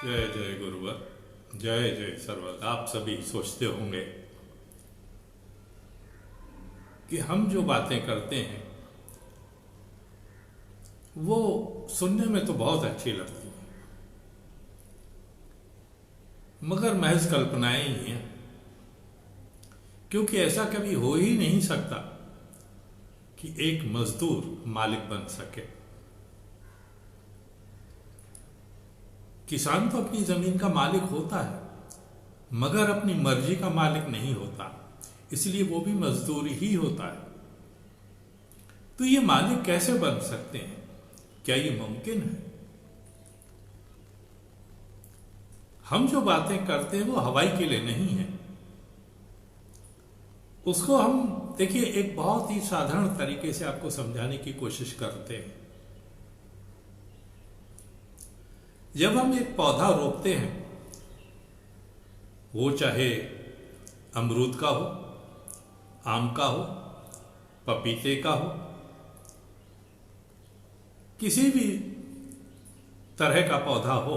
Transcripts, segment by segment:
जय जय गुरुवर, जय जय सरवर। आप सभी सोचते होंगे कि हम जो बातें करते हैं वो सुनने में तो बहुत अच्छी लगती हैं, मगर महज कल्पनाएं ही हैं, क्योंकि ऐसा कभी हो ही नहीं सकता कि एक मजदूर मालिक बन सके। किसान तो अपनी जमीन का मालिक होता है, मगर अपनी मर्जी का मालिक नहीं होता, इसलिए वो भी मजदूर ही होता है। तो ये मालिक कैसे बन सकते हैं? क्या ये मुमकिन है? हम जो बातें करते हैं वो हवाई के लिए नहीं है। उसको हम देखिए एक बहुत ही साधारण तरीके से आपको समझाने की कोशिश करते हैं। जब हम एक पौधा रोपते हैं, वो चाहे अमरूद का हो, आम का हो, पपीते का हो, किसी भी तरह का पौधा हो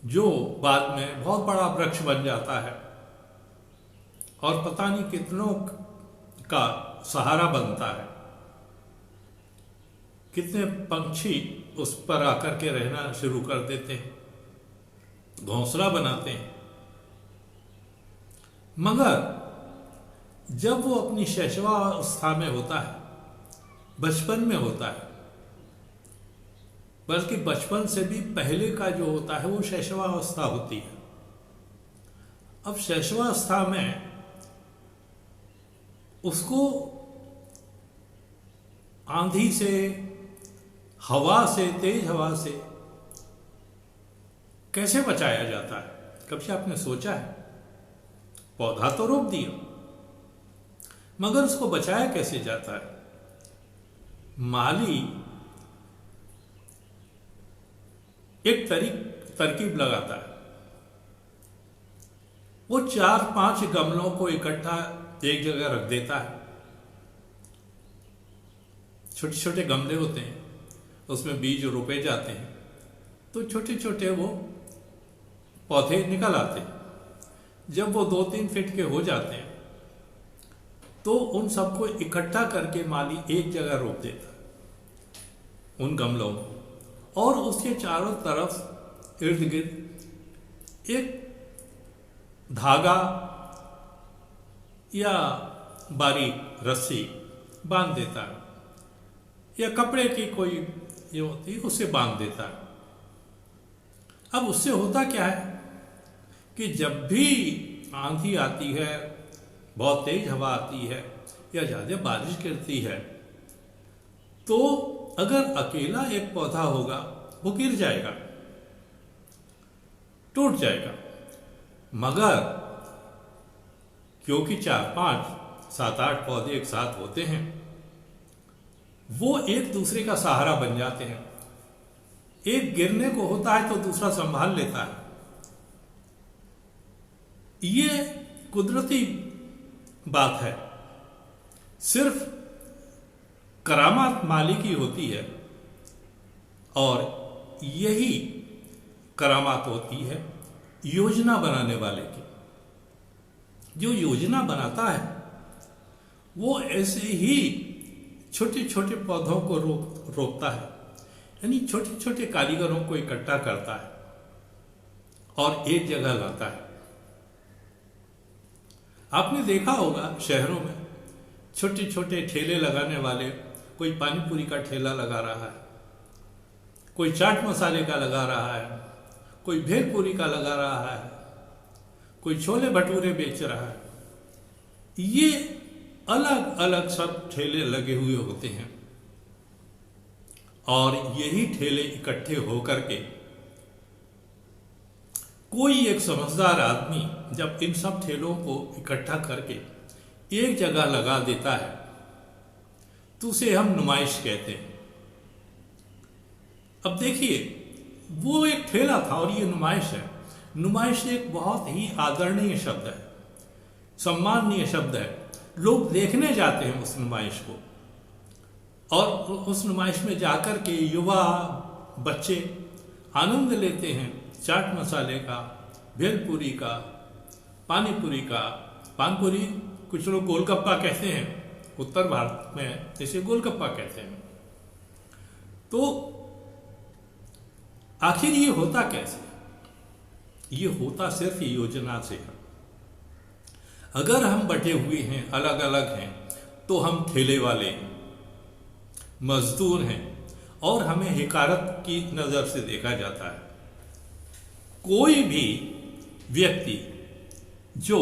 जो बाद में बहुत बड़ा वृक्ष बन जाता है और पता नहीं कितनों का सहारा बनता है, कितने पंछी उस पर आकर के रहना शुरू कर देते हैं, घोंसला बनाते हैं। मगर जब वो अपनी शैशवावस्था में होता है, बचपन में होता है, बल्कि बचपन से भी पहले का जो होता है वो शैशवावस्था होती है। अब शैशवावस्था में उसको आंधी से, हवा से, तेज हवा से कैसे बचाया जाता है? कभी आपने सोचा है? पौधा तो रोप दिया, मगर उसको बचाया कैसे जाता है? माली एक तरकीब लगाता है। वो 4-5 गमलों को इकट्ठा एक जगह रख देता है। छोटे छोटे गमले होते हैं, उसमें बीज रोपे जाते हैं, तो छोटे छोटे वो पौधे निकल आते हैं। जब वो 2-3 फीट के हो जाते हैं तो उन सबको इकट्ठा करके माली एक जगह रोप देता है, उन गमलों को, और उसके चारों तरफ इर्द गिर्द एक धागा या बारीक रस्सी बांध देता है, या कपड़े की कोई ये होती है उसे बांध देता है। अब उससे होता क्या है कि जब भी आंधी आती है, बहुत तेज हवा आती है या ज़्यादा बारिश गिरती है, तो अगर अकेला एक पौधा होगा वो गिर जाएगा, टूट जाएगा। मगर क्योंकि 4-5, 7-8 पौधे एक साथ होते हैं, वो एक दूसरे का सहारा बन जाते हैं। एक गिरने को होता है तो दूसरा संभाल लेता है। ये कुदरती बात है। सिर्फ करामात माली की होती है, और यही करामात होती है योजना बनाने वाले की। जो योजना बनाता है वो ऐसे ही छोटे छोटे पौधों को रोपता है, यानी छोटे छोटे कारीगरों को इकट्ठा करता है और एक जगह लाता है। आपने देखा होगा शहरों में छोटे छोटे ठेले लगाने वाले, कोई पानी पूरी का ठेला लगा रहा है, कोई चाट मसाले का लगा रहा है, कोई भेल पूरी का लगा रहा है, कोई छोले भटूरे बेच रहा है। ये अलग अलग सब ठेले लगे हुए होते हैं, और यही ठेले इकट्ठे होकर के कोई एक समझदार आदमी जब इन सब ठेलों को इकट्ठा करके एक जगह लगा देता है तो उसे हम नुमाइश कहते हैं। अब देखिए, वो एक ठेला था और ये नुमाइश है। नुमाइश एक बहुत ही आदरणीय शब्द है, सम्माननीय शब्द है। लोग देखने जाते हैं उस नुमाइश को, और उस नुमाइश में जाकर के युवा, बच्चे आनंद लेते हैं चाट मसाले का, भेलपुरी का, पानीपुरी का। पानपुरी कुछ लोग गोलगप्पा कहते हैं, उत्तर भारत में इसे गोलगप्पा कहते हैं। तो आखिर ये होता कैसे? ये होता सिर्फ योजना से है। अगर हम बटे हुए हैं, अलग अलग हैं, तो हम ठेले वाले हैं, मजदूर हैं और हमें हिकारत की नज़र से देखा जाता है। कोई भी व्यक्ति जो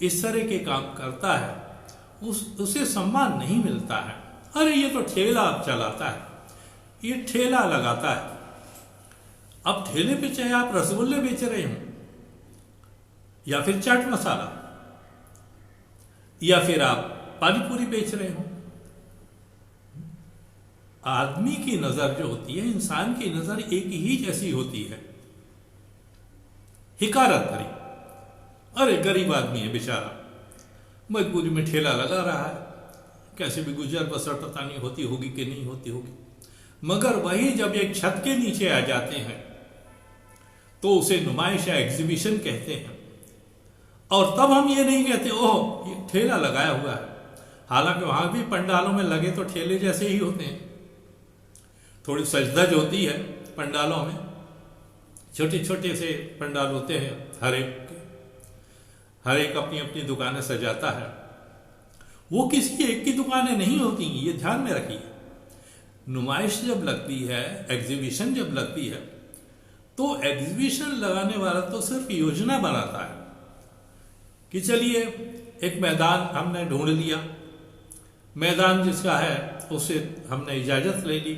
इस तरह के काम करता है उसे सम्मान नहीं मिलता है। अरे ये तो ठेला चलाता है, ये ठेला लगाता है। अब ठेले पे चाहे आप रसगुल्ले बेच रहे हो या फिर चाट मसाला या फिर आप पानीपुरी बेच रहे हो, आदमी की नजर जो होती है, इंसान की नजर एक ही जैसी होती है, हिकारत भरी। अरे गरीब आदमी है बेचारा, मजबूरी में ठेला लगा रहा है, कैसे भी गुजर बसर पता नहीं होती होगी कि नहीं होती होगी। मगर वही जब एक छत के नीचे आ जाते हैं तो उसे नुमाइश या एग्जीबिशन कहते हैं। और तब हम ये नहीं कहते ओह ये ठेला लगाया हुआ है, हालांकि वहां भी पंडालों में लगे तो ठेले जैसे ही होते हैं। थोड़ी सजधज होती है पंडालों में, छोटे छोटे से पंडाल होते हैं, हर एक अपनी अपनी दुकानें सजाता है। वो किसी एक की दुकानें नहीं होती, ये ध्यान में रखिए। नुमाइश जब लगती है, एग्जीबिशन जब लगती है, तो एग्जीबिशन लगाने वाला तो सिर्फ योजना बनाता है कि चलिए एक मैदान हमने ढूंढ लिया, मैदान जिसका है उसे हमने इजाजत ले ली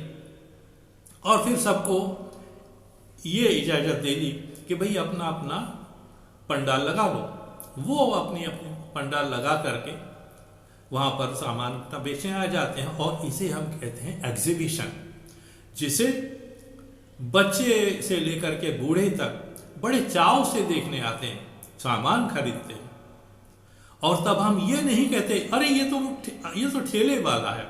और फिर सबको ये इजाजत दे दी कि भाई अपना अपना पंडाल लगा लो। वो अपनी अपनी पंडाल लगा करके वहाँ पर सामान अपना बेचने आ जाते हैं और इसे हम कहते हैं एग्जीबिशन, जिसे बच्चे से लेकर के बूढ़े तक बड़े चाव से देखने आते हैं, सामान खरीदते हैं। और तब हम ये नहीं कहते अरे ये तो ठेले वाला है।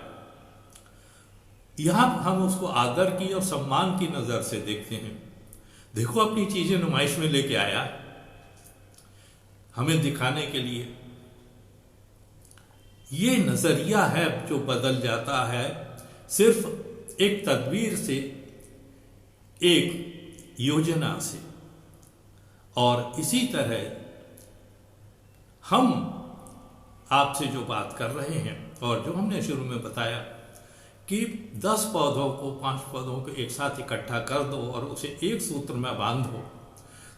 यहां हम उसको आदर की और सम्मान की नजर से देखते हैं। देखो अपनी चीजें नुमाइश में लेके आया, हमें दिखाने के लिए। ये नजरिया है जो बदल जाता है सिर्फ एक तदबीर से, एक योजना से। और इसी तरह हम आपसे जो बात कर रहे हैं और जो हमने शुरू में बताया कि 10 पौधों को, 5 पौधों को एक साथ इकट्ठा कर दो और उसे एक सूत्र में बांधो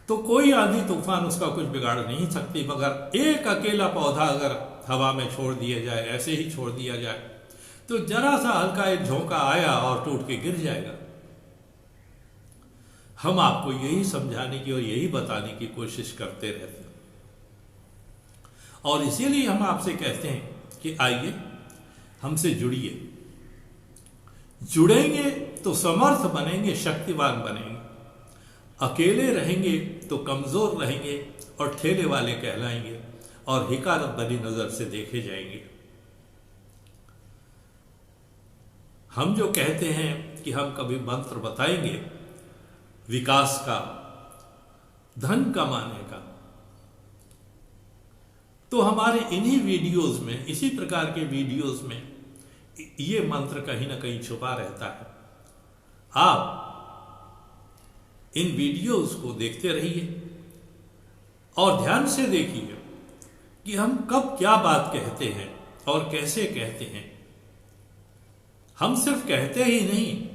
तो कोई आंधी तूफान उसका कुछ बिगाड़ नहीं सकती। मगर एक अकेला पौधा अगर हवा में छोड़ दिया जाए, ऐसे ही छोड़ दिया जाए, तो जरा सा हल्का एक झोंका आया और टूट के गिर जाएगा। हम आपको यही समझाने की और यही बताने की कोशिश करते रहते हैं और इसीलिए हम आपसे कहते हैं कि आइए हमसे जुड़िए। जुड़ेंगे तो समर्थ बनेंगे, शक्तिवान बनेंगे। अकेले रहेंगे तो कमजोर रहेंगे और ठेले वाले कहलाएंगे और हिकारत भरी नजर से देखे जाएंगे। हम जो कहते हैं कि हम कभी मंत्र बताएंगे विकास का, धन कमाने का, तो हमारे इन्हीं वीडियोस में, इसी प्रकार के वीडियोस में ये मंत्र कहीं ना कहीं छुपा रहता है। आप इन वीडियोस को देखते रहिए और ध्यान से देखिए कि हम कब क्या बात कहते हैं और कैसे कहते हैं। हम सिर्फ कहते ही नहीं,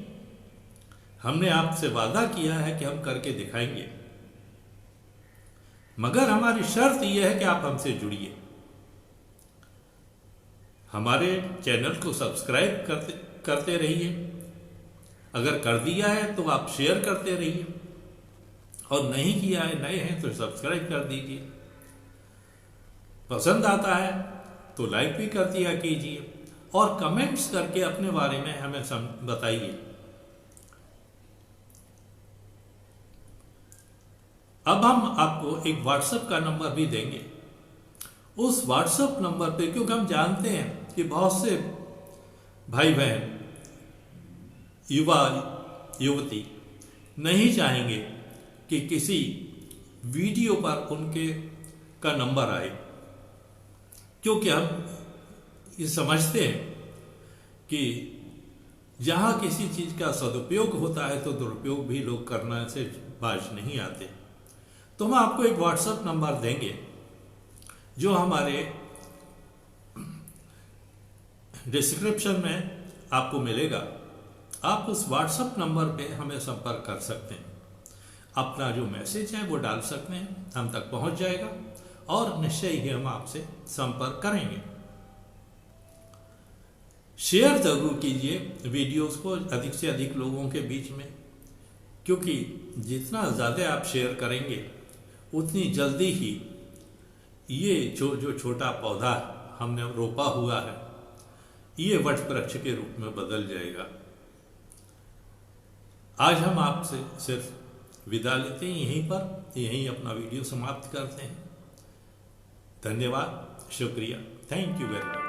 हमने आपसे वादा किया है कि हम करके दिखाएंगे। मगर हमारी शर्त यह है कि आप हमसे जुड़िए, हमारे चैनल को सब्सक्राइब करते रहिए। अगर कर दिया है तो आप शेयर करते रहिए और नहीं किया है, नए हैं तो सब्सक्राइब कर दीजिए। पसंद आता है तो लाइक भी कर दिया कीजिए और कमेंट्स करके अपने बारे में हमें बताइए। अब हम आपको एक व्हाट्सएप का नंबर भी देंगे। उस व्हाट्सएप नंबर पे, क्योंकि हम जानते हैं कि बहुत से भाई बहन, युवा युवती नहीं चाहेंगे कि किसी वीडियो पर उनके का नंबर आए, क्योंकि हम ये समझते हैं कि जहाँ किसी चीज़ का सदुपयोग होता है तो दुरुपयोग भी लोग करने से बाज नहीं आते। तो हम आपको एक व्हाट्सएप नंबर देंगे जो हमारे डिस्क्रिप्शन में आपको मिलेगा। आप उस व्हाट्सएप नंबर पे हमें संपर्क कर सकते हैं, अपना जो मैसेज है वो डाल सकते हैं, हम तक पहुंच जाएगा और निश्चय ही हम आपसे संपर्क करेंगे। शेयर जरूर कीजिए वीडियोस को अधिक से अधिक लोगों के बीच में, क्योंकि जितना ज़्यादा आप शेयर करेंगे उतनी जल्दी ही ये जो छोटा पौधा हमने रोपा हुआ है ये वट वृक्ष के रूप में बदल जाएगा। आज हम आपसे सिर्फ विदा लेते हैं यहीं पर, यहीं अपना वीडियो समाप्त करते हैं। धन्यवाद, शुक्रिया, थैंक यू वेरी मच।